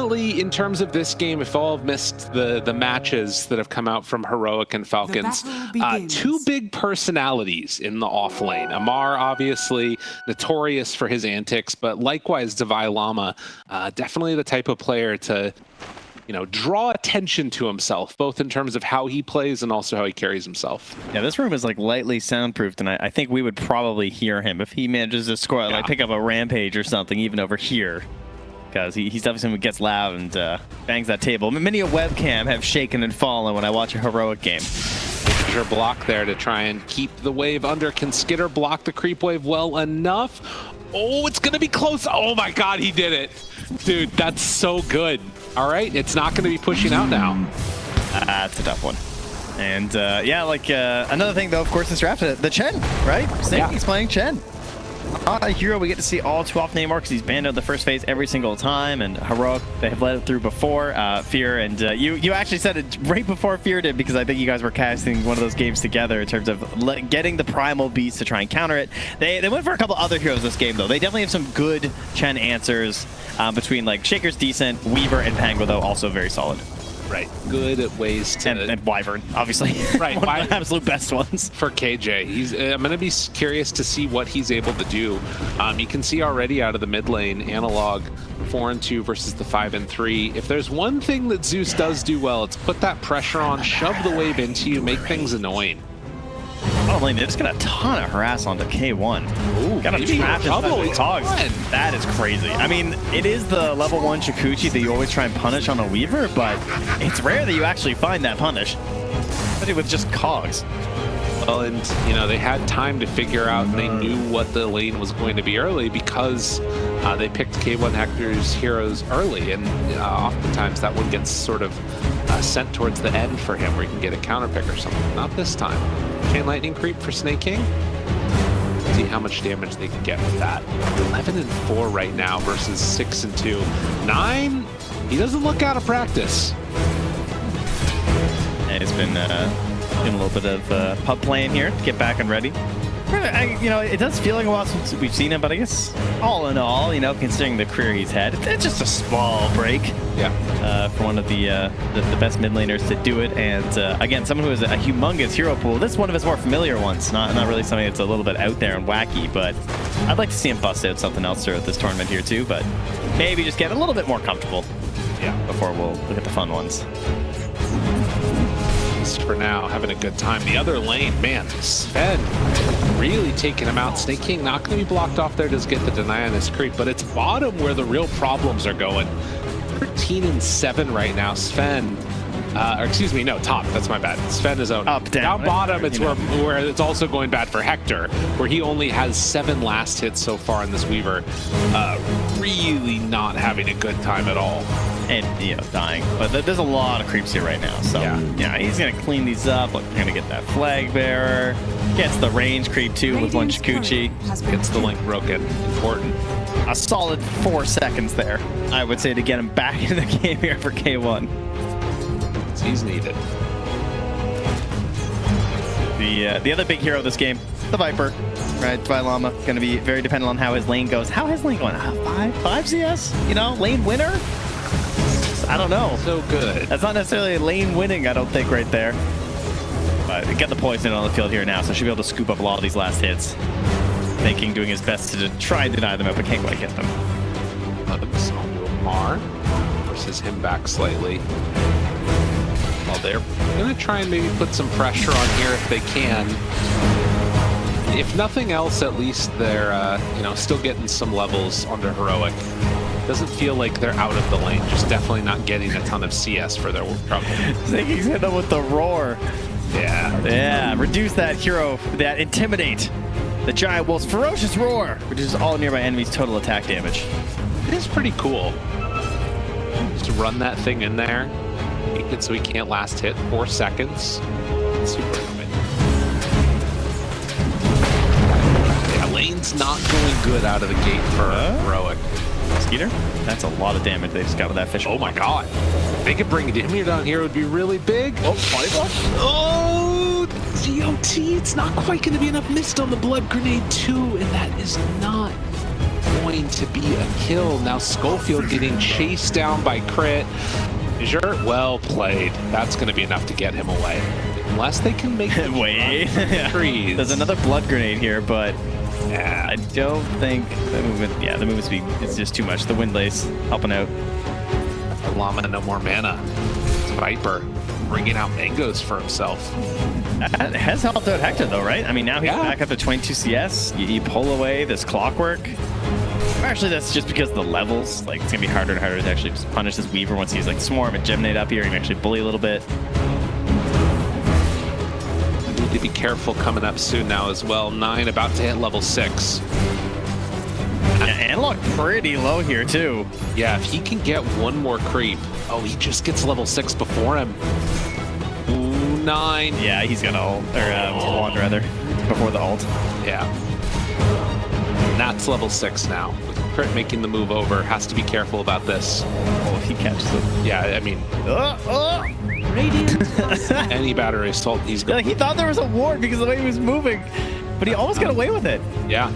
definitely, in terms of this game, if all have missed the matches that have come out from Heroic and Falcons, two big personalities in the off lane. Amar, obviously, notorious for his antics, but likewise, Davai Lama, definitely the type of player to, you know, draw attention to himself, both in terms of how he plays and also how he carries himself. Yeah, this room is like lightly soundproofed, and I think we would probably hear him if he manages to score, like pick up a rampage or something, even over here. Because he's definitely someone who gets loud and bangs that table. Many a webcam have shaken and fallen when I watch a Heroic game. Major block there to try and keep the wave under. Can Skiter block the creep wave well enough? Oh, it's going to be close. Oh my God, he did it. Dude, that's so good. All right, it's not going to be pushing out now. That's a tough one. And yeah, like another thing though, of course, this draft, the Chen, right? Snake's playing Chen. A hero we get to see all too often anymore because he's banned out the first phase every single time, and Heroic, they have led it through before. Fear, and you actually said it right before Fear did, because I think you guys were casting one of those games together in terms of getting the Primal Beast to try and counter it. They went for a couple other heroes this game though. They definitely have some good Chen answers between like Shaker's decent, Weaver and Pango though also very solid. Right, good at ways to... And Wyvern, obviously. Right, one of the absolute best ones. For KJ. I'm going to be curious to see what he's able to do. You can see already out of the mid lane, Analog 4-2 versus the 5-3. If there's one thing that Zeus does do well, it's put that pressure on, shove the wave into you, make things annoying. Oh, lane, they just got a ton of harass onto K1. Ooh, got a trap in Cogs. That is crazy. I mean, it is the level 1 Shukuchi that you always try and punish on a Weaver, but it's rare that you actually find that punish, especially with just Cogs. Well, and you know, they had time to figure out, and they knew what the lane was going to be early because they picked K1 Hector's heroes early, and oftentimes that one gets sort of sent towards the end for him, where he can get a counter pick or something. Not this time. Chain Lightning Creep for Snake King. See how much damage they can get with that. 11-4 right now versus 6-2. 9, he doesn't look out of practice. And it's been doing a little bit of pub playing here to get back and ready. You know, it does feel like a while since we've seen him, but I guess all in all, you know, considering the career he's had, it's just a small break. Yeah. For one of the best mid laners to do it, and again, someone who has a humongous hero pool. This is one of his more familiar ones, not really something that's a little bit out there and wacky, but I'd like to see him bust out something else throughout this tournament here too, but maybe just get a little bit more comfortable. Yeah. Before we'll look at the fun ones. For now, having a good time. The other lane, man, Sven really taking him out. Snake King not going to be blocked off there, does get the deny on his creep, but it's bottom where the real problems are going. 13-7 right now. Sven, or excuse me, no, top, that's my bad. Sven is owned. Up, down. Down bottom, it's where it's also going bad for Hector, where he only has 7 last hits so far in this Weaver. Really not having a good time at all. And, you know, dying. But there's a lot of creeps here right now. So, yeah, he's going to clean these up. Look, going to get that flag bearer. Gets the range creep, too, with one Shukuchi. Gets the link broken. Important. A solid 4 seconds there, I would say, to get him back in the game here for K1. He's needed. The other big hero of this game, the Viper. Right, Davai Lama, going to be very dependent on how his lane goes. How is lane going? 5 CS? You know, lane winner? I don't know. So good. That's not necessarily lane winning, I don't think, right there. But get the poison on the field here now, so she'll be able to scoop up a lot of these last hits. Thinking, doing his best to try and deny them, but can't quite get them. Bugs onto Amar. Forces him back slightly. Well, they're going to try and maybe put some pressure on here if they can. If nothing else, at least they're you know, still getting some levels under Heroic. Doesn't feel like they're out of the lane, just definitely not getting a ton of CS for their trouble. He's hit them with the roar. Yeah. Yeah, reduce that hero, that intimidate. The giant wolf's ferocious roar, reduces all nearby enemies' total attack damage. It is pretty cool. Just run that thing in there, make it so he can't last hit 4 seconds. Super annoying. Yeah, lane's not going good out of the gate for Heroic. Skeeter? That's a lot of damage they just got with that fish. Oh my god. If they could bring Dimir down here, it would be really big. Oh, body block? Oh, DOT. It's not quite going to be enough mist on the blood grenade too, and that is not going going to be a kill. Now Schofield getting chased down by Crit. Sure, well played. That's going to be enough to get him away. Unless they can make him wait. trees. There's another blood grenade here, but yeah. I don't think the movement. Yeah, the movement speed is just too much. The wind lace helping out. Llama, no more mana. Viper bringing out mangoes for himself. That has helped out Hector though, right? I mean, now he's back up to 22 CS. You pull away this clockwork. Actually, that's just because of the levels. Like, it's gonna be harder and harder to actually punish this Weaver once he's like Swarm and Geminate up here and actually bully a little bit. Need to be careful coming up soon now as well. 9 about to hit level 6. Analog pretty low here too. Yeah, if he can get one more creep. Oh, he just gets level 6 before him. Ooh, 9. Yeah, he's gonna ult, or wand rather, before the ult. Yeah. And that's level 6 now. With Crit making the move over, has to be careful about this. Oh, if he catches it. Yeah, I mean, any battery assault, he's going. He thought there was a ward because of the way he was moving, but he almost got away with it. Yeah.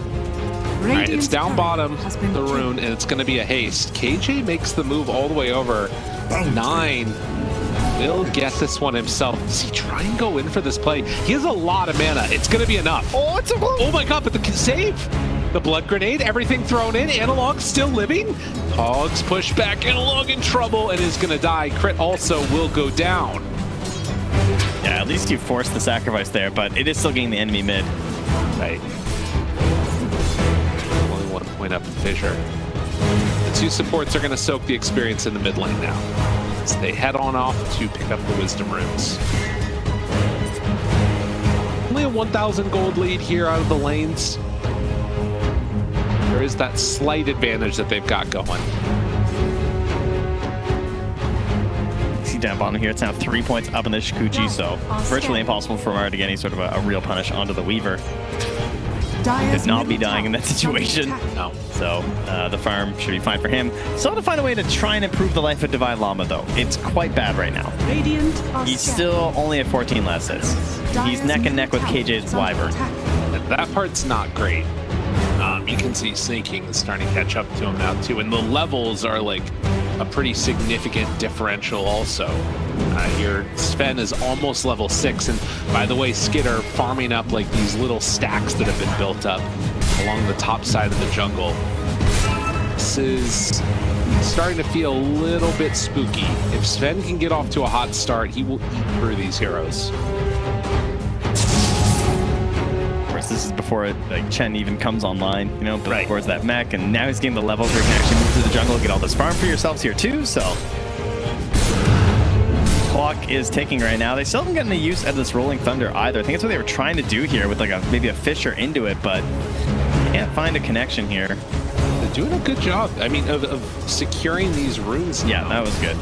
All right, it's down bottom, the rune, and it's going to be a haste. KJ makes the move all the way over. 9 will get this one himself. Does he try and go in for this play? He has a lot of mana. It's going to be enough. Oh, it's a oh my god, but the save! The blood grenade, everything thrown in. Analog still living. Hogs push back. Analog in trouble and is going to die. Crit also will go down. Yeah, at least you forced the sacrifice there, but it is still getting the enemy mid. Right. Only 1 point up in Fissure. The 2 supports are going to soak the experience in the mid lane now. So they head on off to pick up the wisdom runes. Only a 1,000 gold lead here out of the lanes. There is that slight advantage that they've got going. See down bottom here, it's now 3 points up in the Shikuji, so virtually impossible for Mara to get any sort of a real punish onto the Weaver. Could not be dying in that situation. No. So the farm should be fine for him. Still have to find a way to try and improve the life of Divine Llama, though. It's quite bad right now. He's still only at 14 last hits. He's neck and neck with KJ's Wyvern. That part's not great. You can see Snaking is starting to catch up to him now, too. And the levels are like a pretty significant differential also. Here, Sven is almost level 6. And by the way, Skiter farming up like these little stacks that have been built up along the top side of the jungle. This is starting to feel a little bit spooky. If Sven can get off to a hot start, he will eat through these heroes. This is before like Chen even comes online, you know, but of course that mech, and now he's getting the levels where you can actually move to the jungle, get all this farm for yourselves here too, so. Clock is ticking right now. They still haven't gotten any use out of this Rolling Thunder either. I think that's what they were trying to do here with like maybe a Fissure into it, but can't find a connection here. They're doing a good job, I mean, of securing these runes now. Yeah, that was good.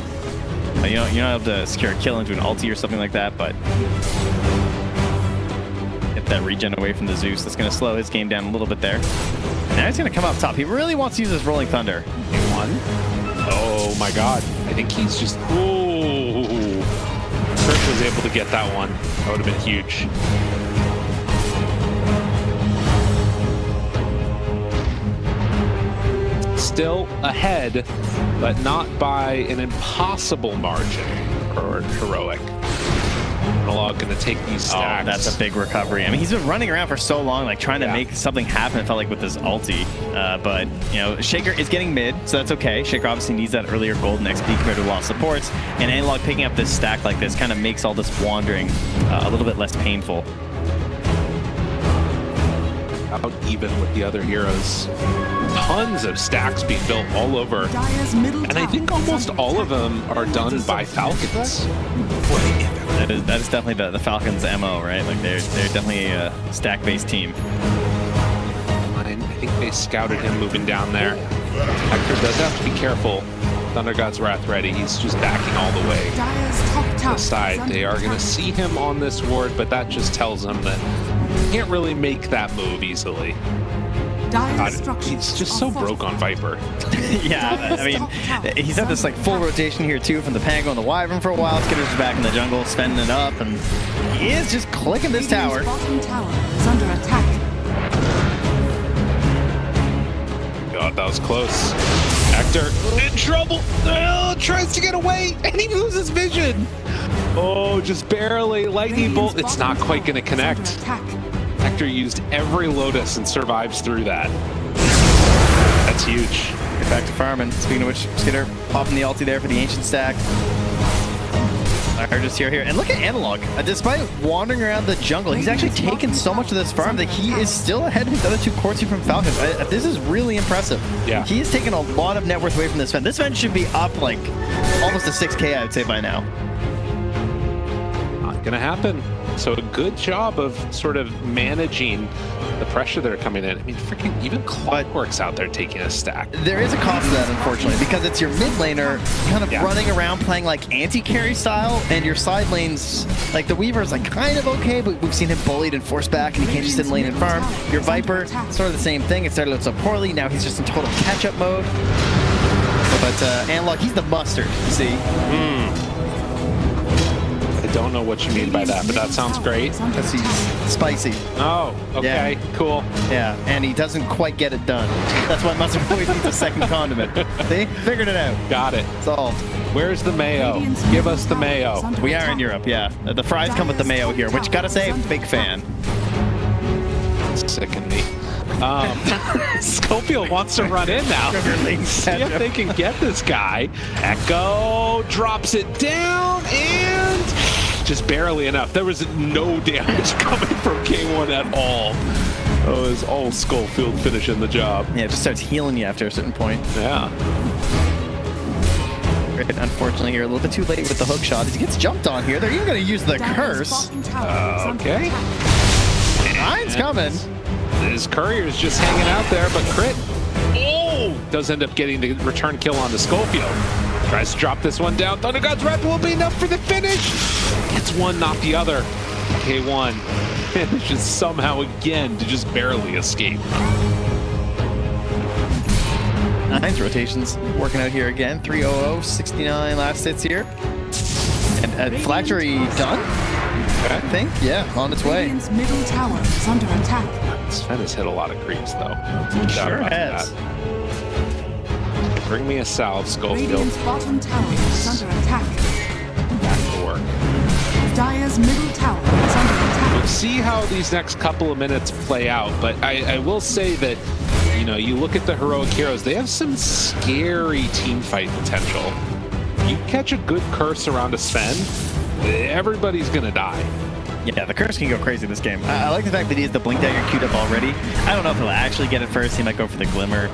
You're not able to secure a kill into an ulti or something like that, but that regen away from the Zeus. That's going to slow his game down a little bit there. Now he's going to come up top. He really wants to use his Rolling Thunder. One. Oh my god. I think he's just... Ooh. Kurt was able to get that one. That would have been huge. Still ahead, but not by an impossible margin or heroic. Analog gonna take these stacks. Oh, that's a big recovery. I mean, he's been running around for so long, like trying to make something happen. It felt like with his ulti, but you know, Shaker is getting mid, so that's okay. Shaker obviously needs that earlier golden XP compared to a lot of supports, and Analog picking up this stack like this kind of makes all this wandering a little bit less painful. Out even with the other heroes. Tons of stacks being built all over, and I think almost all of them are done by Falcons. That is definitely the Falcons' MO, right? Like they're definitely a stack-based team. I think they scouted him moving down there. Hector does have to be careful. Thunder God's Wrath ready. He's just backing all the way to the side. They are going to see him on this ward, but that just tells them that he can't really make that move easily. God, he's just so broke on Viper. Yeah, I mean, he's had this like full rotation here too from the Pango and the Wyvern for a while. Skitter's back in the jungle, spending it up, and he is just clicking this tower. Bottom tower is under attack. Oh, that was close. Hector in trouble. Oh, tries to get away, and he loses vision. Oh, just barely. Lightning bolt. It's not quite going to connect. Hector used every Lotus and survives through that. That's huge. Get back to farming. Speaking of which, skiter popping the ulti there for the ancient stack. I heard just here. And look at Analog. Despite wandering around the jungle, he's actually taken so much of this farm that he is still ahead of the other two courts from Falcons. This is really impressive. Yeah. He has taken a lot of net worth away from this Sven. This Sven should be up like almost to 6K, I would say, by now. Not gonna happen. So a good job of sort of managing the pressure that are coming in. I mean, freaking even Clockwork's out there taking a stack. There is a cost to that, unfortunately, because it's your mid laner kind of running around playing like anti-carry style, and your side lanes, like the Weaver's like kind of okay, but we've seen him bullied and forced back, and he can't just sit in lane and farm. Your Viper, sort of the same thing. It started out so poorly, now he's just in total catch-up mode. But Analog, he's the mustard, you see? I don't know what you mean by that, but that sounds great. Because he's spicy. Oh, okay, cool. Yeah, and he doesn't quite get it done. That's why mustard always needs a second condiment. See? Figured it out. Got it. Solved. Where's the mayo? Give us the mayo. We are in Europe, yeah. The fries come with the mayo here, which, gotta say, big fan. Sicken me. Scopiel wants to run in now. See if they can get this guy. Echo drops it down and just barely enough. There was no damage coming from K1 at all. Oh, it was all Schofield finishing the job. Yeah, it just starts healing you after a certain point. Yeah. Unfortunately, you're a little bit too late with the hook shot. He gets jumped on here. They're even going to use the curse. Okay. Nine's coming. His courier's just hanging out there, but crit. Oh! Does end up getting the return kill on the Schofield. Tries to drop this one down. Thunder God's Wrath will be enough for the finish. Gets one, not the other. K1 manages somehow again to just barely escape. Nine's rotations working out here again. 300, 69 last hits here. And Phylactery done? I think, yeah, on its way. Middle tower is under attack. Sven has hit a lot of creeps, though. Sure has. Bring me a salve, Schofield. Radiant's bottom tower is under attack. Back to work. Dire's middle tower is under attack. We'll see how these next couple of minutes play out, but I will say that, you know, you look at the heroic heroes, they have some scary team fight potential. You catch a good curse around a Sven, everybody's gonna die. Yeah, the curse can go crazy this game. I like the fact that he has the Blink Dagger queued up already. I don't know if he'll actually get it first. He might go for the Glimmer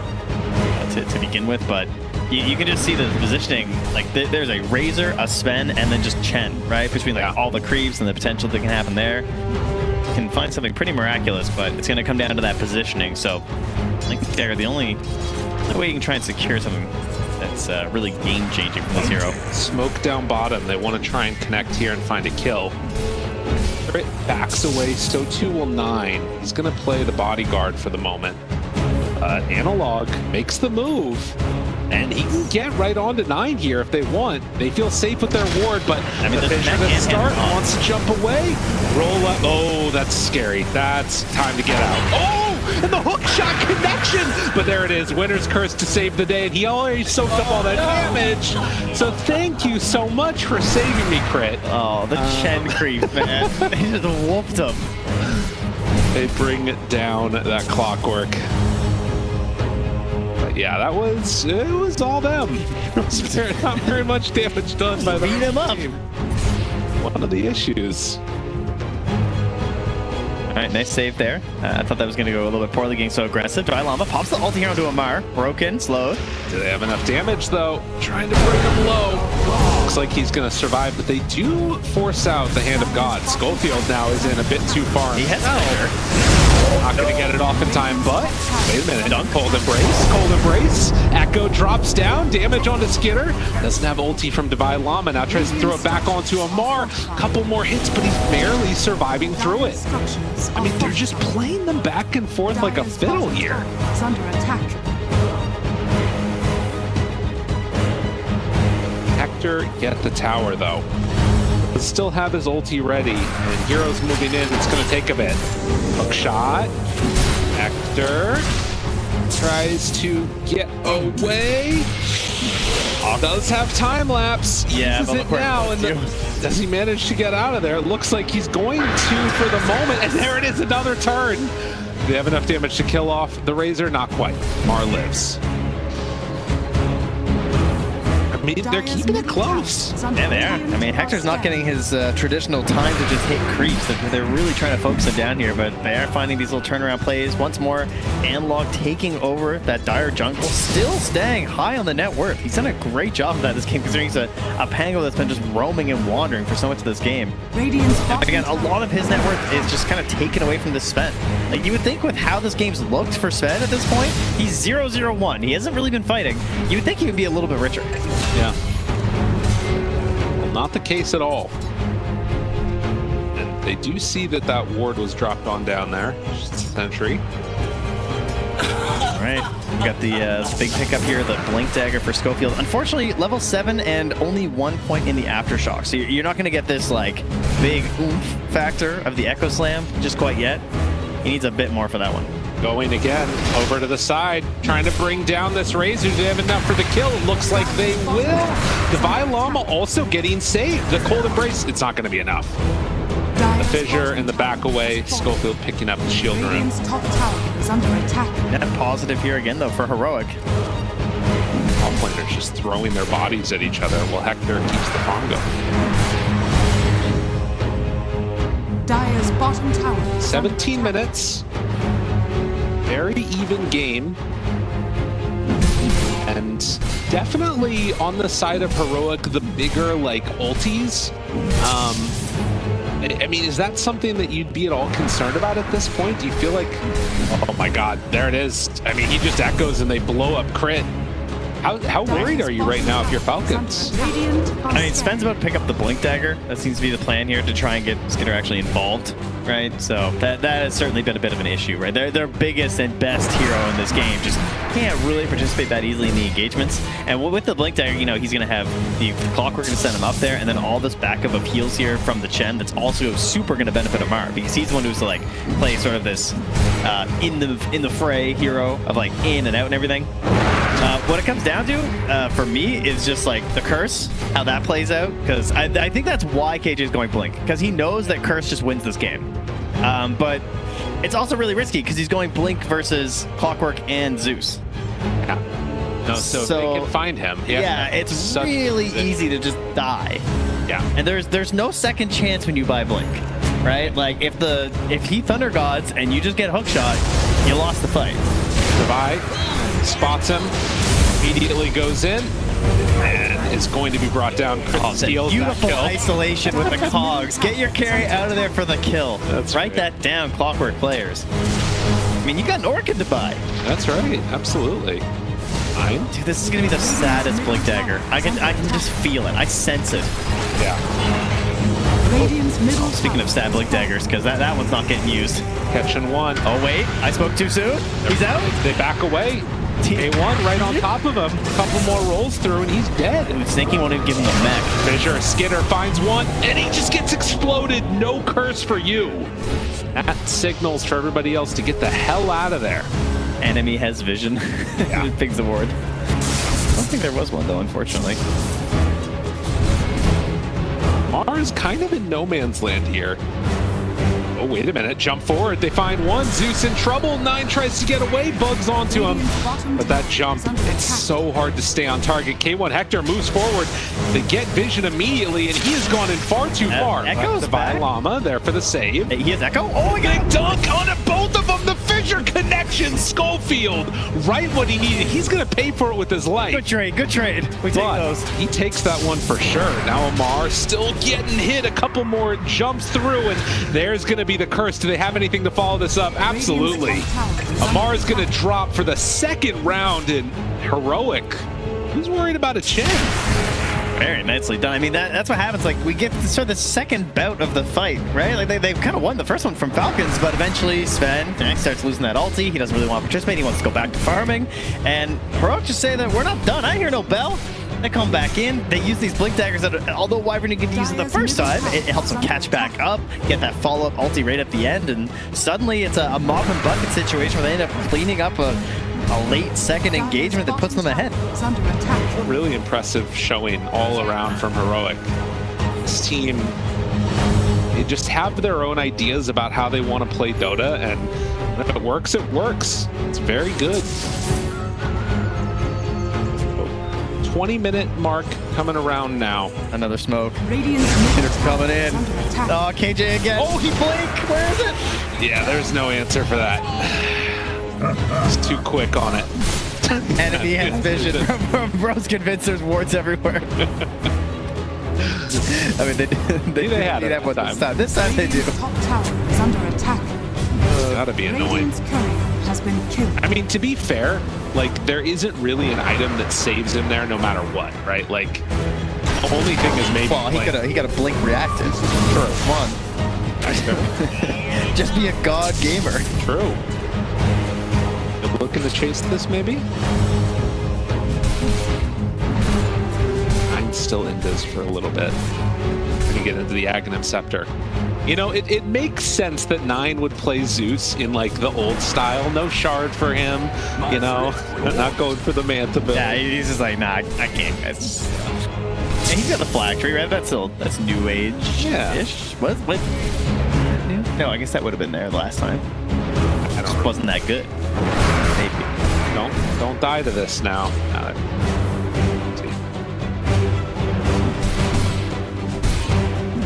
to begin with, but you can just see the positioning. Like there's a Razor, a Sven, and then just Chen, right? Between like all the creeps and the potential that can happen there. You can find something pretty miraculous, but it's going to come down to that positioning. So Blink Dagger, the only way you can try and secure something that's really game-changing for this hero. Smoke down bottom. They want to try and connect here and find a kill. Crit backs away, so too will 9. He's going to play the bodyguard for the moment. Analog makes the move, and he can get right on to 9 here if they want. They feel safe with their ward, but I mean, the Fisher to start wants to jump away. Roll up. Oh, that's scary. That's time to get out. Oh, and the hook shot connection. But there it is. Winter's Curse to save the day, and he already soaked up all that damage. So thank you so much for saving me, Crit. Oh, the Chen creep, man. They just whooped him. They bring down that Clockwork. Yeah, it was all them. Not very much damage done by the beat him up. One of the issues. All right, nice save there. I thought that was going to go a little bit poorly, getting so aggressive. Dry Llama pops the ulti here onto Amar. Broken, slowed. Do they have enough damage, though? Trying to bring him low. Looks like he's going to survive, but they do force out the Hand of God. Schofield now is in a bit too far. He has Not going to get it off in time, but wait a minute. Cold Embrace. Echo drops down. Damage onto Skitter. Doesn't have ulti from Divine Llama. Now tries to throw it back onto Amar. Couple more hits, but he's barely surviving through it. I mean, they're just playing them back and forth like a fiddle here. It's under attack. Hector get the tower, though. But still have his ulti ready, and Heroes moving in. It's going to take a bit. Hook shot. Hector. tries to get away. Does have time lapse. Yeah, Uses it now, and does he manage to get out of there? It looks like he's going to for the moment, and there it is, another turn. Do they have enough damage to kill off the Razor? Not quite. Mar lives. I mean, they're keeping it close. Yeah, they are. I mean, Hector's not getting his traditional time to just hit creeps. They're really trying to focus him down here, but they are finding these little turnaround plays. Once more, Analog taking over that dire jungle, still staying high on the net worth. He's done a great job of that this game, considering he's a Pango that's been just roaming and wandering for so much of this game. And again, a lot of his net worth is just kind of taken away from the Sven. Like, you would think with how this game's looked for Sven at this point, he's 0-0-1. He hasn't really been fighting. You would think he would be a little bit richer. Yeah. Well, not the case at all. And they do see that that ward was dropped on down there. Just a sentry. All right. We got the big pickup here, the Blink Dagger for Schofield. Unfortunately, level 7 and only 1 point in the Aftershock. So you're not going to get this, like, big oomph factor of the Echo Slam just quite yet. He needs a bit more for that one. Going again, over to the side, trying to bring down this Razor. Do they have enough for the kill? It looks like they will. Divine Llama also getting saved. The Cold Embrace, it's not going to be enough. The fissure and the back away. Schofield picking up the shield room. Radiant's top tower is under attack. Net positive here again, though, for Heroic. All players just throwing their bodies at each other while Hector keeps the Pango. Dire's bottom tower is 17 minutes. Very even game. And definitely on the side of Heroic, the bigger, like, ultis. I mean, is that something that you'd be at all concerned about at this point? Do you feel like, oh my god, there it is. I mean, he just echoes and they blow up crit. How worried are you right now if you're Falcons? I mean, Sven's about to pick up the Blink Dagger. That seems to be the plan here, to try and get Skiter actually involved, right? So that has certainly been a bit of an issue, right? Their biggest and best hero in this game just can't really participate that easily in the engagements. And with the Blink Dagger, you know, he's going to have the Clockwork to send him up there, and then all this backup of heals here from the Chen that's also super going to benefit Amar, because he's the one who's to, like, play sort of this in the fray hero of, like, in and out and everything. What it comes down to, for me, is just, like, the Curse, how that plays out, because I think that's why KJ is going Blink, because he knows that Curse just wins this game. But it's also really risky, because he's going Blink versus Clockwork and Zeus. Yeah. No, so they can find him. Yeah, it's really easy to just die. Yeah. And there's no second chance when you buy Blink, right? Like, if he Thunder Gods and you just get hookshot, you lost the fight. Divide spots him, immediately goes in, and is going to be brought down. Steals beautiful that kill. Isolation with the cogs. Get your carry out of there for the kill. Write that down, Clockwork players. I mean, you got an Orchid to buy. That's right, absolutely. Fine. Dude, this is gonna be the saddest Blink Dagger. I can just feel it. I sense it. Yeah. Radiant's middle Speaking of sad Blink Daggers, because that one's not getting used. Catching one. Oh wait, I spoke too soon. He's out. They back away. A1 right on top of him. A couple more rolls through and he's dead. Snakey won't even give him the mech. Fissure, Skiter finds one and he just gets exploded. No curse for you. That signals for everybody else to get the hell out of there. Enemy has vision. Yeah. Pig's award. I don't think there was one though, unfortunately. Mars kind of in no man's land here. Oh, wait a minute. Jump forward. They find one. Zeus in trouble. 9 tries to get away. Bugs onto him. But that jump, it's so hard to stay on target. K1 Hector moves forward. They get vision immediately, and he has gone in far too far. Echo's the back. Llama there for the save. He has Echo. Oh, Big dunk on it, both of them. The fissure connection. Schofield, right what he needed. He's going to pay for it with his life. good trade. Good trade. We take those. He takes that one for sure. Now Amar still getting hit. A couple more jumps through, and there's going to be the curse. Do they have anything to follow this up? Absolutely. Amar's going to drop for the second round in Heroic. Who's worried about a Chen? Very nicely done. I mean, that's what happens. Like, we get to start the second bout of the fight, right? Like, they've kind of won the first one from Falcons, but eventually Sven starts losing that ulti. He doesn't really want to participate. He wants to go back to farming. And Heroic just say that we're not done. I hear no bell. They come back in. They use these Blink Daggers that, although Wyvern didn't get to use it the first time, it helps them catch back up, get that follow-up ulti right at the end, and suddenly it's a mop and bucket situation where they end up cleaning up a a late second engagement that puts them ahead. Is under attack. Really impressive showing all around from Heroic. This team, they just have their own ideas about how they want to play Dota, and if it works, it works. It's very good. 20-minute mark coming around now. Another smoke. Radiant's Skitter's coming in. is under attack. Oh, KJ again. Oh, he blinked. Where is it? Yeah, there's no answer for that. He's too quick on it. Enemy has vision. Bro's convinced there's wards everywhere. I mean, they had it that one this this time. This time they do. Radiant's top tower is under attack. Gotta be annoying. Radiant's courier has been killed. I mean, to be fair, like, there isn't really an item that saves him there no matter what, right? Like, the only thing is maybe... Well, he got a blink reactive. True. Come on. Just be a god gamer. True. Looking to chase this, maybe? I'm still in this for a little bit. Gonna get into the Aghanim Scepter. You know, it makes sense that 9 would play Zeus in, like, the old style. No shard for him, you know? Not going for the Manta build. Yeah, he's just like, nah, I can't. And he's got the flag tree, right? That's new age-ish. Yeah. What? No, I guess that would have been there last time. I don't know. Wasn't that good. Maybe. Don't die to this now.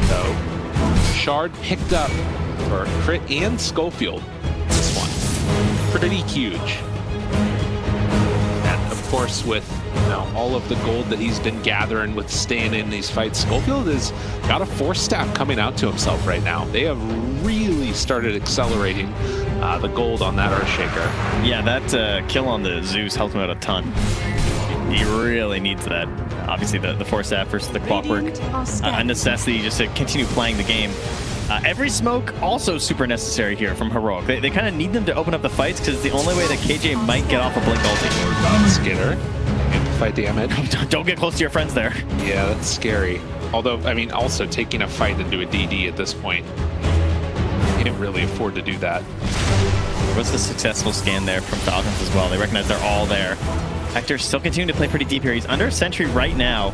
So, shard picked up for Crit and Schofield. This one, pretty huge. And of course, with all of the gold that he's been gathering with staying in these fights, Schofield has got a force staff coming out to himself right now. They have really started accelerating the gold on that Earthshaker. Yeah, that kill on the Zeus helped him out a ton. He really needs that. Obviously, the force staff versus the clockwork. A necessity just to continue playing the game. Every smoke also super necessary here from Heroic. They kind of need them to open up the fights because it's the only way that KJ might get off a blink ulti. Skitter, amplify damage. Don't get close to your friends there. Yeah, that's scary. Although, I mean, also taking a fight into a DD at this point, you can't really afford to do that. What's the successful scan there from Falcons as well? They recognize they're all there. Hector's still continuing to play pretty deep here. He's under a sentry right now.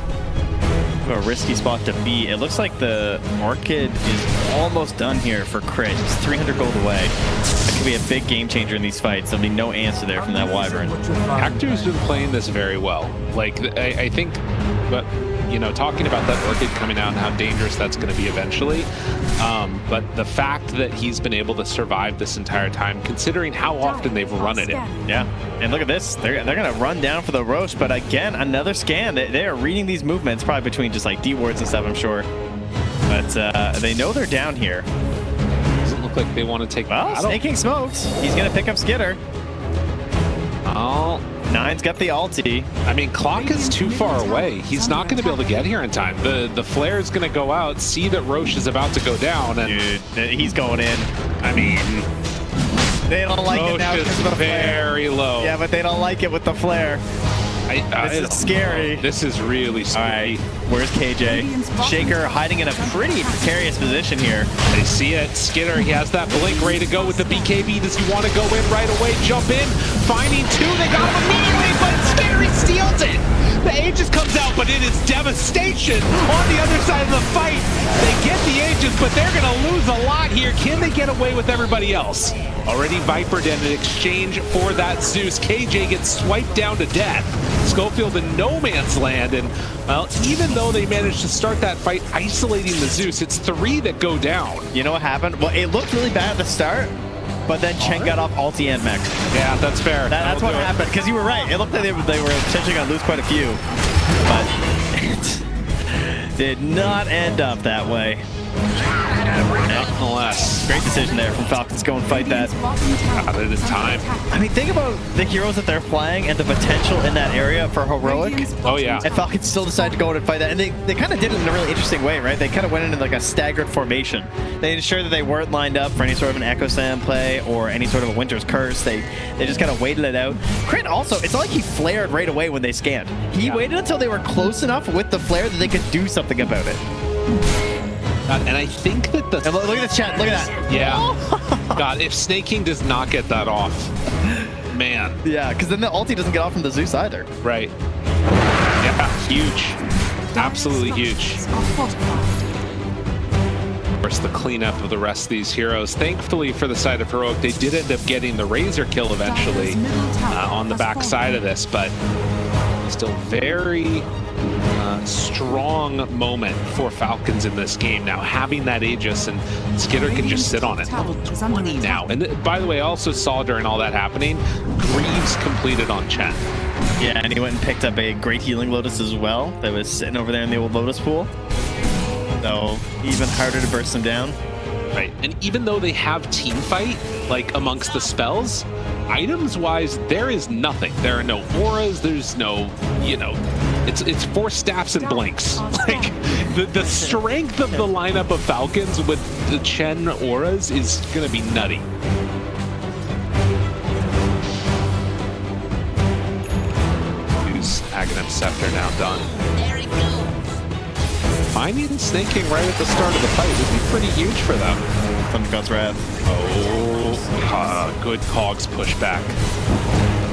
A risky spot to be. It looks like the Orchid is almost done here for Crit. He's 300 gold away. That could be a big game changer in these fights. There'll be no answer there from that Wyvern. Hector's been playing this very well. Like, I think, but you know, talking about that Orchid coming out and how dangerous that's going to be eventually. But the fact that he's been able to survive this entire time, considering how often they've run at him. Yeah, and look at this. They're going to run down for the roast, but again, another scan. They are reading these movements, probably between just like D wards and stuff, I'm sure. But they know they're down here. Doesn't look like they want to take. Well, Snaking smokes. He's going to pick up Skitter. Oh. 9's got the ulti. I mean, clock is too far away. He's not going to be able to get here in time. The flare is going to go out, see that Roche is about to go down, and dude, he's going in. I mean, they don't like Roche it now because of the flare. Very low. Yeah, but they don't like it with the flare. This is scary. This is really scary. All right, where's KJ? Shaker hiding in a pretty precarious position here. They see it. Skitter, he has that blink ready to go with the BKB. Does he want to go in right away? Jump in, finding 2. They got him immediately, but Skitter, he steals it. The Aegis comes out, but it is devastation on the other side of the fight. They get the Aegis, but they're going to lose a lot here. Can they get away with everybody else? Already Vipered in exchange for that Zeus. KJ gets swiped down to death. Schofield in no man's land, and well, even though they managed to start that fight isolating the Zeus, it's 3 that go down. You know what happened? Well, it looked really bad at the start, but then Chen got off ulti and mech. Yeah, that's fair. That's what happened, because you were right. It looked like they were potentially going to lose quite a few, but it did not end up that way. Nonetheless, great decision there from Falcons. Go and fight that. Got it in time. I mean, think about the heroes that they're playing and the potential in that area for Heroic. Oh, yeah. And Falcons still decided to go in and fight that. And they kind of did it in a really interesting way, right? They kind of went in like a staggered formation. They ensured that they weren't lined up for any sort of an Echo Slam play or any sort of a Winter's Curse. They just kind of waited it out. Crit also, it's not like he flared right away when they scanned. He waited until they were close enough with the flare that they could do something about it. And I think that the... And look at this chat, look at that. Yeah. God, if Snaking does not get that off. man. Yeah, because then the ulti doesn't get off from the Zeus either. Right. Yeah, huge. Absolutely huge. Are fortified. Of course, the cleanup of the rest of these heroes. Thankfully for the side of Heroic, they did end up getting the Razor kill eventually on the back side of this, but still very strong moment for Falcons in this game. Now having that Aegis, and Skiter can just sit on it. Level 20 now. And by the way, I also saw during all that happening, Greaves completed on Chen. Yeah, and he went and picked up a great healing Lotus as well that was sitting over there in the old Lotus pool. So even harder to burst them down. Right, and even though they have team fight, like amongst the spells, items-wise, there is nothing. There are no auras, there's no, you know, it's 4 staffs and blinks. Like, the strength of the lineup of Falcons with the Chen auras is gonna be nutty. Use Aghanim Scepter now done. Finding Snake King right at the start of the fight would be pretty huge for them. Thunder God's Wrath. Oh, good Cogs pushback.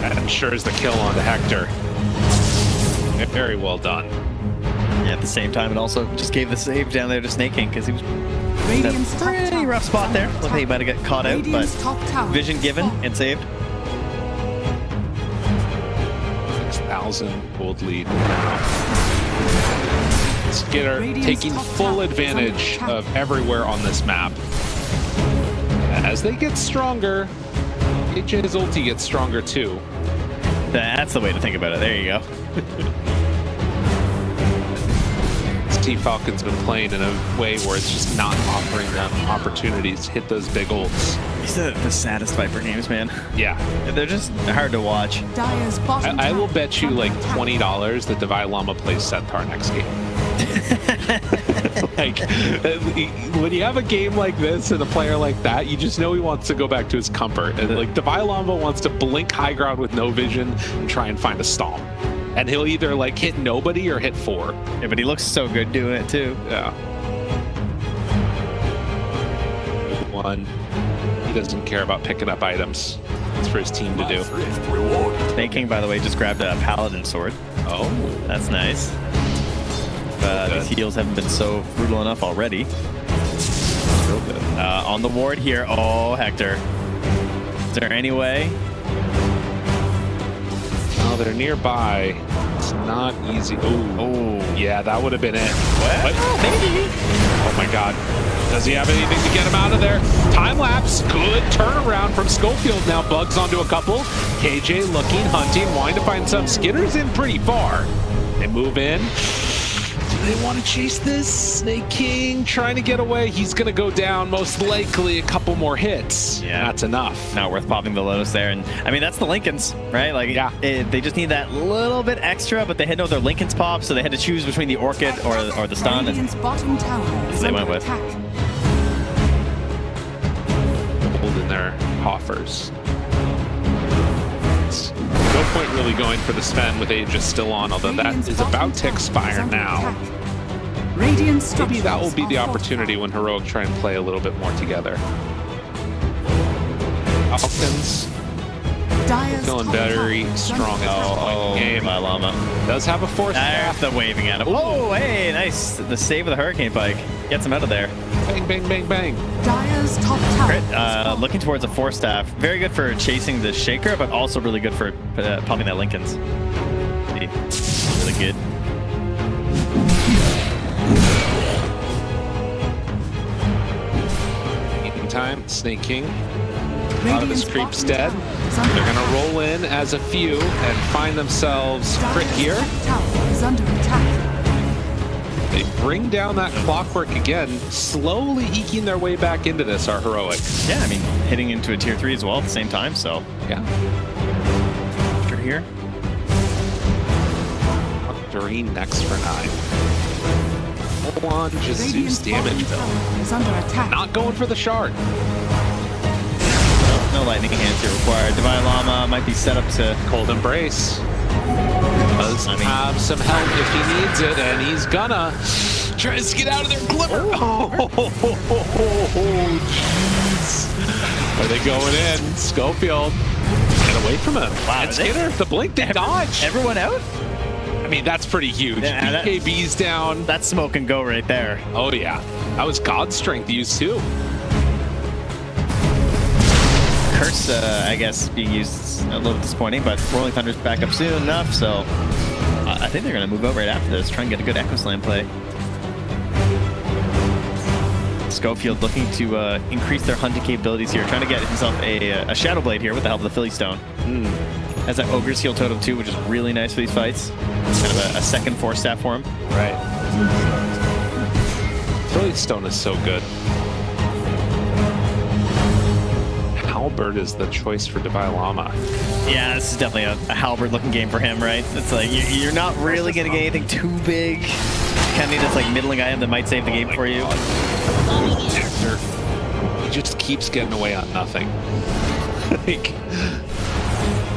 That ensures the kill onto Hector. Very well done. Yeah, at the same time, it also just gave the save down there to Snake King because he was in Radiant's a top pretty tower rough spot there. Looked like he might have got caught out, Radiant's but top tower vision given and saved. 6,000 gold lead now. Skiter taking full advantage of everywhere on this map. As they get stronger, HJ's ulti gets stronger too. That's the way to think about it. There you go. Team Falcon's been playing in a way where it's just not offering them opportunities to hit those big ults. These are the saddest Viper games, man. Yeah. They're just hard to watch. Dire's bottom I will tower bet you under like attack. $20 that Divide Llama plays Centaur next game. Like, when you have a game like this and a player like that, you just know he wants to go back to his comfort. And like, Divide Llama wants to blink high ground with no vision and try and find a stomp. And he'll either like hit nobody or hit 4. Yeah, but he looks so good doing it too. Yeah. 1. He doesn't care about picking up items. It's for his team to do. Snake King, by the way, just grabbed a Paladin sword. Oh. That's nice. These heals haven't been so brutal enough already. Real good. On the ward here. Oh, Hector. Is there any way? Oh, they're nearby. It's not easy. Oh, yeah, that would have been it. What? Maybe. Oh my God. Does he have anything to get him out of there? Time lapse. Good turnaround from Schofield. Now bugs onto a couple. KJ looking, hunting, wanting to find some. Skitter's in pretty far. They move in. Do they want to chase this? Snake King trying to get away. He's going to go down, most likely a couple more hits. Yeah. That's enough. Not worth popping the Lotus there. And I mean, that's the Lincolns, right? Like, Yeah. They just need that little bit extra, but they had no other Lincolns pop, so they had to choose between the Orchid or the Stun. Radiant's bottom tower is They under went with. attack. Holding their coffers. No point really going for the Sven with Aegis still on, although that Radiant's is bottom about to tower expire is under now. attack. Radiant Maybe that will be structures the are opportunity when Heroic try and play a little bit more together. Falcons fortified. Dire's feeling top very tower is strong under at this attack. point in the game. My llama. Does have a force There's staff. the waving at him. Whoa, hey, nice. The save with the Hurricane Pike. Gets him out of there. Bang, bang, bang, bang. Dire's top tower Crit, is falling. looking towards a 4-staff. Very good for chasing the Shaker, but also really good for popping that Lincoln's. Really good. Eating time. Snake King. A lot of his Radiant's creeps bottom dead. tower is under They're going to attack. roll in as a few and find themselves crit Dire's here. top tower is under attack. They bring down that clockwork again, slowly eking their way back into this, are Heroic. Yeah, I mean, hitting into a tier 3 as well at the same time, so. Yeah. After here. Doreen next for 9. Hold on, just Radiant's Zeus damage bottom though. tower is under attack. Not going for the shard. No lightning hands here required. Divine Llama might be set up to. Cold Embrace. Does have some help if he needs it, and he's gonna. Tries to get out of there. Glimmer. Oh, jeez. Are they going in? Schofield. Get away from him. Wow, And Skiter, the blink, they dodge. Everyone out? I mean, that's pretty huge. Yeah, BKB's down. That's smoke and go right there. Oh, yeah. That was God strength used, too. Curse, I guess, being used is a little disappointing, but Rolling Thunder's back up soon enough, so I think they're going to move over right after this, try and get a good Echo Slam play. Schofield looking to increase their hunting capabilities here, trying to get himself a Shadow Blade here with the help of the Philly Stone. Has that Ogre's Heal Totem too, which is really nice for these fights. Kind of a second Force Staff for him. Right. Philly Stone is so good. Halberd is the choice for Devi Lama. Yeah, this is definitely a Halberd looking game for him, right? It's like you're not really going to get anything too big. Kind of need this like middling item that might save the game for you. Actor, he just keeps getting away on nothing. Like,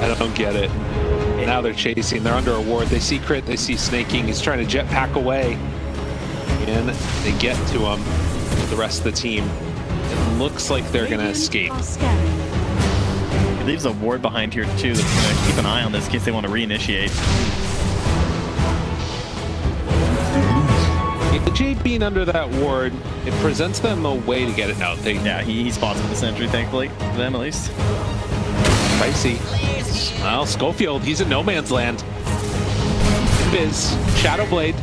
I don't get it. Now they're chasing. They're under a ward. They see Crit. They see Snaking. He's trying to jetpack away. And they get to him with the rest of the team. It looks like they're going to escape. He leaves a ward behind here, too, that's going to keep an eye on this in case they want to reinitiate. The J being under that ward, it presents them a way to get it out. Yeah, he spots with the sentry, thankfully. For them, at least. Spicy. Well, Schofield, he's in no man's land. Biz, Shadow Blade,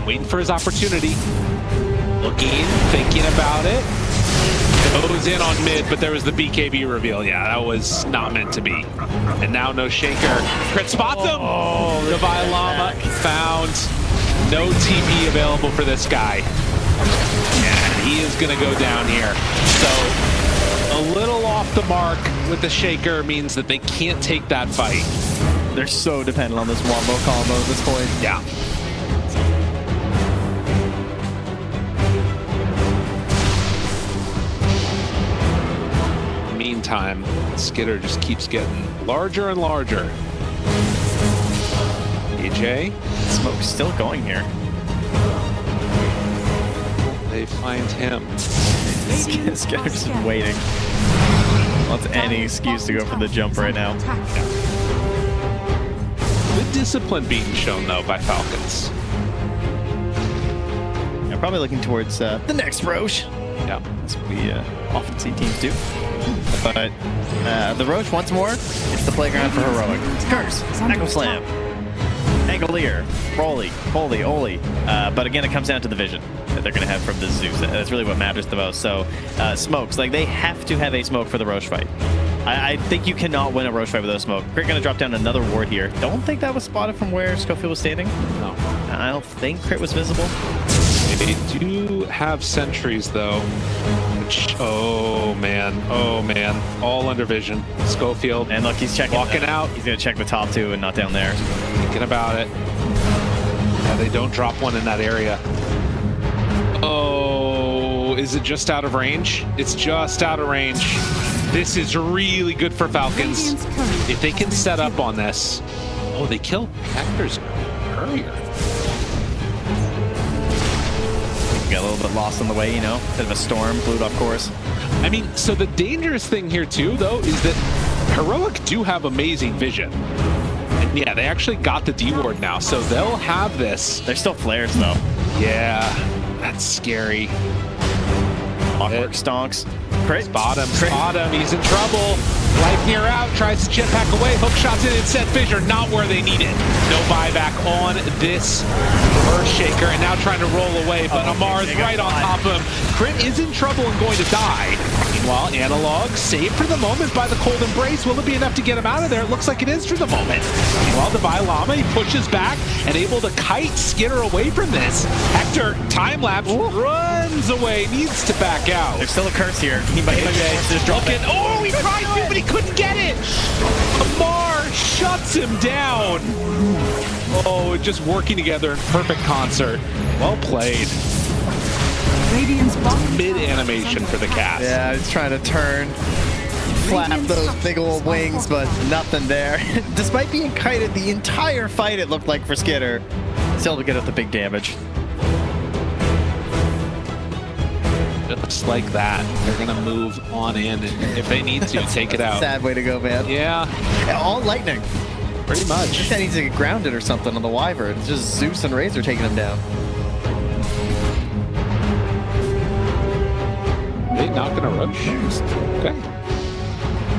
waiting for his opportunity. Looking, thinking about it. Goes in on mid, but there was the BKB reveal. Yeah, that was not meant to be. And now no shaker. Crit spots him! Devi Lama found. No TP available for this guy. And he is going to go down here. So a little off the mark with the shaker means that they can't take that fight. They're so dependent on this wombo combo at this point. Yeah. Meantime, Skiter just keeps getting larger and larger. AJ? Smoke's still going here. They find him. Skitter's just waiting. Wants any excuse to go for the jump right now. Good discipline being shown, though, by Falcons. I'm probably looking towards the next Roche. Yeah. That's what we often see teams do. But the Roche, once more, it's the playground for Heroic. Curse, Echo Slam, Angolier, Broly, Holy, Oli. But again, it comes down to the vision that they're going to have from the Zeus. That's really what matters the most. So, smokes, like they have to have a smoke for the Roche fight. I think you cannot win a Roche fight without a smoke. Crit going to drop down another ward here. Don't think that was spotted from where Schofield was standing. No. I don't think Crit was visible. They do have sentries, though. Which, oh man, all under vision. Schofield, And look, he's checking. walking out, He's going to check the top two and not down there. thinking about it. Yeah, they don't drop one in that area. Oh, is it just out of range? It's just out of range. This is really good for Falcons. If they can set up on this. Oh, they killed Hector's courier. Got a little bit lost on the way, you know. Bit of a storm, blew it off course. I mean, so the dangerous thing here too, though, is that Heroic do have amazing vision. And yeah, they actually got the D ward now, so they'll have this. There's still flares, though. Yeah, that's scary. Awkward stonks. Crit. Spot him, he's in trouble. Life near out, tries to jetpack away, hook shots in instead. Fissure, not where they need it. No buyback on this Earth Shaker, and now trying to roll away, but Amar's right on top of him. Crit is in trouble and going to die. Meanwhile, Analog saved for the moment by the Cold Embrace. Will it be enough to get him out of there? It looks like it is for the moment. Meanwhile, Devi Lama, he pushes back and able to kite Skiter away from this. Hector, time-lapse, runs away, needs to back out. There's still a curse here. He might just drop it. Oh, he tried to, but he couldn't get it. Amar shuts him down. Oh, just working together in perfect concert. Well played. Mid-animation for the cast. Yeah, he's trying to turn, flap those big old wings, but nothing there. Despite being kited the entire fight, it looked like for Skiter, still to get up the big damage. Just like that, they're gonna move on in, and if they need to, take it out. Sad way to go, man. Yeah, All lightning. pretty much. This guy needs to get grounded or something on the Wyvern. It's just Zeus and Razor taking him down. They not gonna rush. Okay.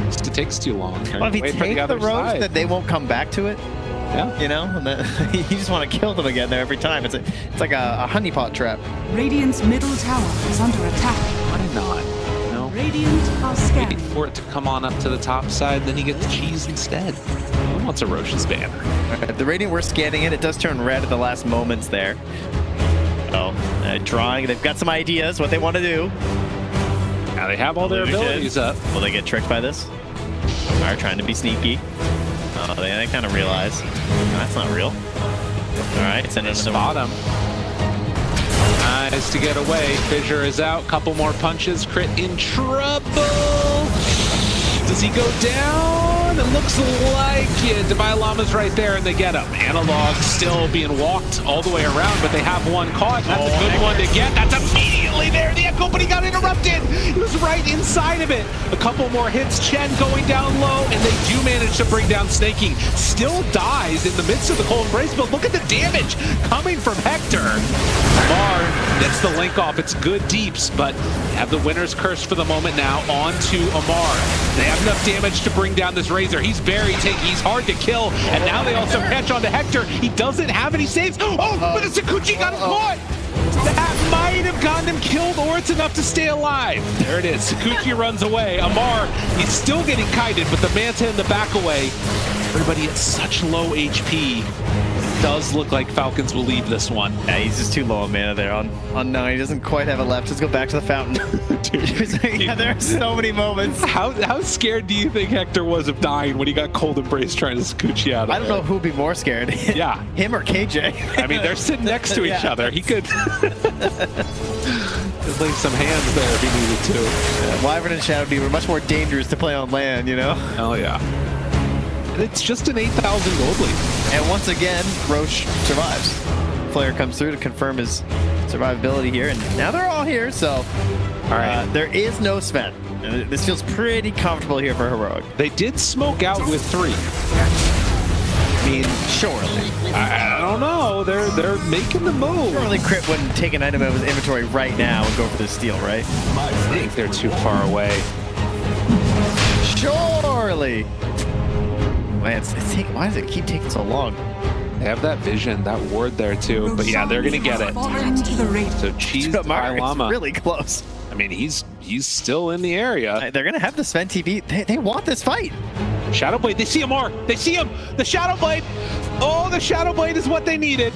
Just it takes too long. Well, if he Wait for takes the other roach, side. then they won't come back to it. Yeah. You know, and then you just want to kill them again there every time. It's like a honeypot trap. Radiant's middle tower is under attack. Why not? No. Radiant are Wait scanning. for it to come on up to the top side, then you get the cheese instead. Who wants a Roche's banner? The Radiant, we're scanning it. It does turn red at the last moments there. Oh, drawing. They've got some ideas what they want to do. Now they have all their abilities up. Will they get tricked by this? Are trying to be sneaky. Oh, they kind of realize that's not real. All right, send it to the Bottom. Nice to get away. Fissure is out. Couple more punches. Crit in trouble. Does he go down? It looks like it. Divine Llama's right there, and they get him. Analog still being walked all the way around, but they have one caught. That's a good one to get. That's immediately there. The Echo, but he got interrupted. He was right inside of it. A couple more hits. Chen going down low, and they do manage to bring down Snaking. Still dies in the midst of the cold embrace, but look at the damage coming from Hector. Amar gets the link off. It's good deeps, but they have the winner's curse for the moment now. On to Amar. They have enough damage to bring down this Razor. He's very tanky. He's hard to kill. And now they also catch on to Hector. He doesn't have any saves. Oh, but the Sakuchi got him caught. That might have gotten him killed, or it's enough to stay alive. There it is. Sakuchi runs away. Amar, he's still getting kited, but the Manta in the back away. Everybody at such low HP. It does look like Falcons will leave this one. Yeah, he's just too low on mana there on 9. He doesn't quite have it left. Let's go back to the fountain. Yeah, there are so many moments. How scared do you think Hector was of dying when he got cold embrace trying to Sakuchi out of I don't know who'd be more scared. Yeah. Him or KJ. I mean, they're sitting next to each other. He could just lay some hands there if he needed to. Yeah, Wyvern and Shadowbee were much more dangerous to play on land, you know? Oh, yeah. And it's just an 8,000 gold lead. And once again, Roche survives. Flare comes through to confirm his survivability here, and now they're all here, so All right. there is no Sven. This feels pretty comfortable here for Heroic. They did smoke out with 3. I mean, surely. I don't know. They're making the move. Surely Crit wouldn't take an item out of his inventory right now and go for the steal, right? I think they're too far away. Surely. Man, why does it keep taking so long? They have that vision, that ward there too. But yeah, they're gonna get it. Fallen to the Radiant. So cheese But by Margaret's Llama. really close. I mean, he's still in the area. They're gonna have the Sven TV. They want this fight. Shadowblade, they see him more. They see him. The Shadowblade. Oh, the Shadowblade is what they needed.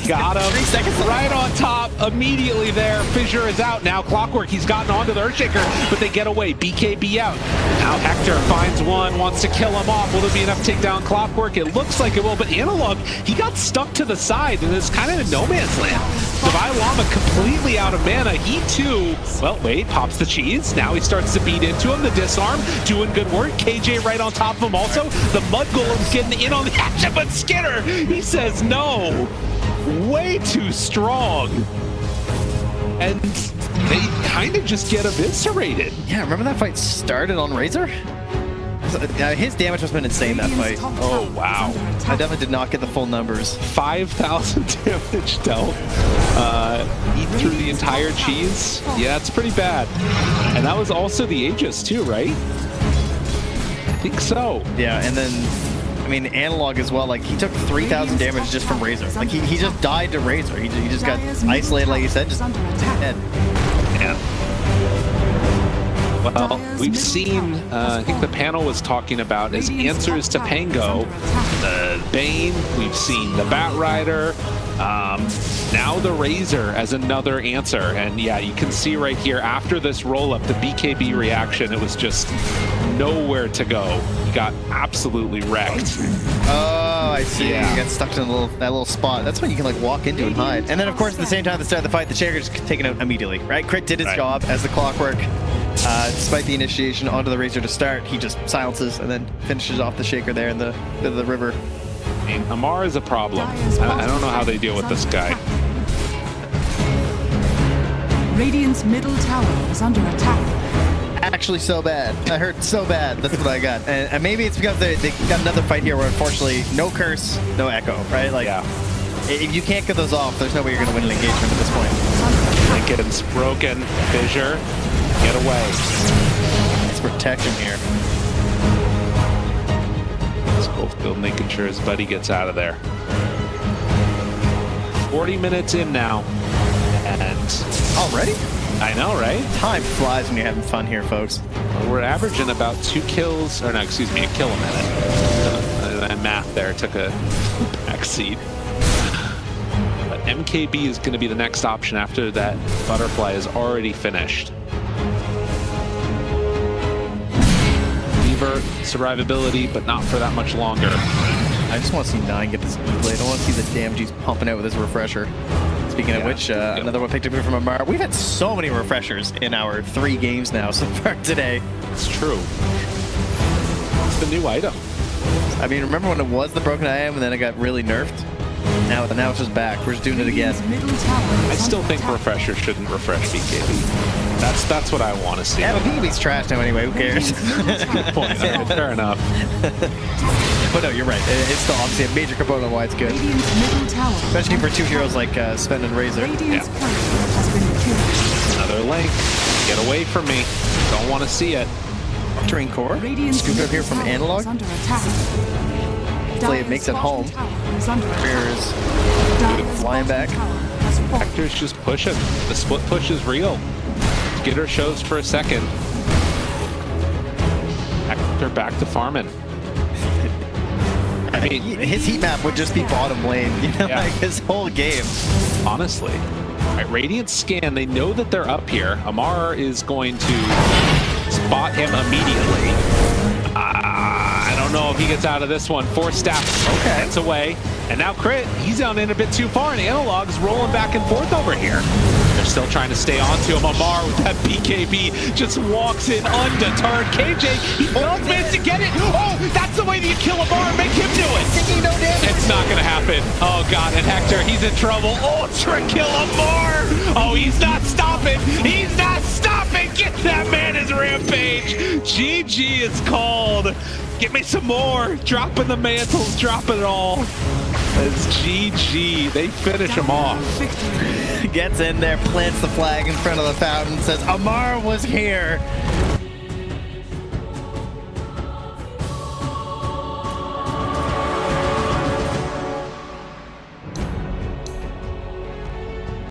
Got him. 3 seconds left. Right on top. Immediately there. Fissure is out. Now Clockwork, he's gotten onto the Earthshaker, but they get away. BKB out. Now Hector finds one, wants to kill him off. Will there be enough to take down Clockwork? It looks like it will, but Analog, he got stuck to the side, and it's kind of in no man's land. Divine Llama completely out of mana. He too, well, wait, pops the cheese. Now he starts to beat into him. The disarm, doing good work. KJ right on top of him also. The Mud Golem's getting in on the action, but Skinner, he says no. Way too strong. And they kind of just get eviscerated. Yeah, remember that fight started on Razor? His damage has been insane that fight. Radiant's top Oh, tower is wow. under I attack. definitely did not get the full numbers. 5,000 damage dealt. Eat through the entire cheese. Yeah, it's pretty bad. And that was also the Aegis too, right? I think so. Yeah, and then, I mean, Analog as well. Like, he took 3,000 damage just from Razor. Like, he just died to Razor. He just got Dire's middle isolated, like you said, tower just is under attack. dead. Yeah. Well, we've seen, I think the panel was talking about as Radiant's answers to top tower is Pango, under attack. the Bane, we've seen the Batrider, now the Razor as another answer. And yeah, you can see right here after this roll up, the BKB reaction, it was just nowhere to go. He got absolutely wrecked. Oh, I see. Yeah. You got stuck in that little spot. That's when you can, like, walk into and hide. And then, of course, at the same time, at the start of the fight, the Shaker's taken out immediately, right? Crit did his Right. job as the Clockwork. Despite the initiation onto the Razor to start, he just silences and then finishes off the Shaker there in the river. I mean, Amar is a problem. I don't know how they deal with this guy. Radiant's middle tower is under attack. Actually so bad. I hurt so bad. That's what I got. And maybe it's because they got another fight here where unfortunately no curse, no echo, right? Like, if you can't get those off, there's no way you're going to win an engagement at this point. Lincoln's broken. Fissure, get away. It's protection here. Schofield making sure his buddy gets out of there. 40 minutes in now. And already? I know, right? Time flies when you're having fun here, folks. We're averaging about 2 kills, or no, excuse me, a kill a minute. That math there took a backseat. But MKB is going to be the next option after that butterfly is already finished. Beaver, survivability, but not for that much longer. I just want to see 9 get this E-blade. I want to see the damage he's pumping out with his refresher. Speaking of which, another one picked up here from Amar. We've had so many refreshers in our 3 games now so far today. It's true. It's the new item. I mean, remember when it was the broken IM and then it got really nerfed? Now it's just back. We're just doing it again. I still think refreshers shouldn't refresh BKB. That's what I want to see. Yeah, but BKB's trash now anyway. Who cares? Good point. Right, fair enough. But no, you're right. It's still obviously a major component of why it's good. Especially for 2 heroes like Sven and Razor. Radiant's turret has been killed. Another link. Get away from me. Don't want to see it. Terrain core. Radiant's Scoop up here from middle tower Analog. is under attack. Hopefully it makes it home. Bears flying back. Hector's just pushing. The split push is real. Skitter shows for a second. Hector back to farming. I mean, his heat map would just be bottom lane, you know, like his whole game. Honestly. All right, Radiant scan. They know that they're up here. Amar is going to spot him immediately. I don't know if he gets out of this one. 4 stacks. Okay. It's away. And now Crit, he's down in a bit too far, and Analog's rolling back and forth over here. They're still trying to stay on to him. Amar with that BKB just walks in undeterred. KJ, he almost managed to get it. Oh, that's the way that you kill Amar and make him do it. No damage. It's not going to happen. Oh, God, and Hector, he's in trouble. Ultra kill Amar. Oh, he's not stopping. He's not stopping. Get that man his rampage. GG is called. Give me some more. Dropping the mantles, dropping it all. It's GG. They finish him off. Gets in there, plants the flag in front of the fountain, says, Amar was here.